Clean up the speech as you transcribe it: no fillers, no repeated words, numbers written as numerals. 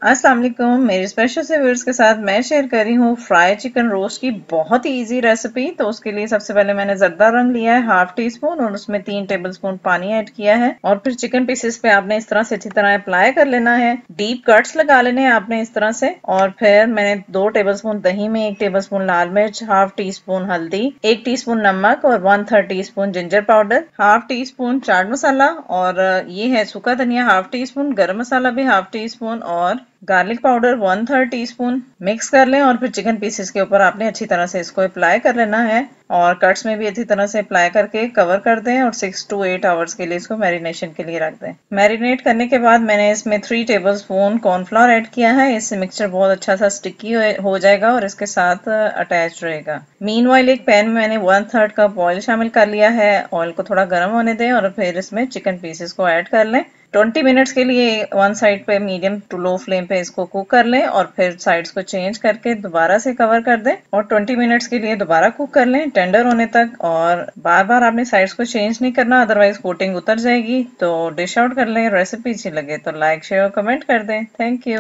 अस्सलाम वालेकुम। मेरे स्पेशल से व्यूअर्स के साथ मैं शेयर कर रही हूँ फ्राई चिकन रोस्ट की बहुत ही इजी रेसिपी। तो उसके लिए सबसे पहले मैंने जर्दा रंग लिया है 1/2 टीस्पून और उसमें 3 टेबलस्पून पानी ऐड किया है और फिर चिकन पीसेस पे आपने इस तरह से अच्छी तरह अप्लाई कर लेना है। डीप कट्स लगा लेने हैं आपने इस तरह से। और फिर मैंने 2 टेबलस्पून दही में 1 टेबलस्पून लाल मिर्च, 1/2 टीस्पून हल्दी, 1 टीस्पून नमक और 1/3 teaspoon ginger powder, 1/2 teaspoon chaat masala और ये है सूखा धनिया 1/2 टीस्पून, गरम मसाला भी 1/2 टीस्पून और गार्लिक पाउडर 1/3 टीस्पून मिक्स कर लें। और फिर चिकन पीसेस के ऊपर आपने अच्छी तरह से इसको अप्लाई कर लेना है और कट्स में भी अच्छी तरह से अप्लाई करके कवर कर दें और 6 to 8 आवर्स के लिए इसको मैरिनेशन के लिए रख दें। मैरिनेट करने के बाद मैंने इसमें 3 टेबलस्पून कॉर्नफ्लोर ऐड किया है। इससे मिक्सचर बहुत अच्छा सा स्टिकी हो जाएगा और इसके साथ अटैच रहेगा। मीनवाइल एक पैन में मैंने 1/3 कप ऑयल शामिल कर लिया है। ऑयल को थोड़ा गर्म होने दें और फिर इसमें चिकन पीसेस को ऐड कर लें। 20 मिनट्स के लिए वन साइड पे मीडियम टू लो फ्लेम पे इसको कुक कर लें और फिर साइड्स को चेंज करके दोबारा से कवर कर दें और 20 मिनट्स के लिए दोबारा कुक कर लें टेंडर होने तक। और बार बार आपने साइड्स को चेंज नहीं करना, अदरवाइज कोटिंग उतर जाएगी। तो डिश आउट कर लें। रेसिपी अच्छी लगे तो लाइक शेयर और कमेंट कर दें। Thank you.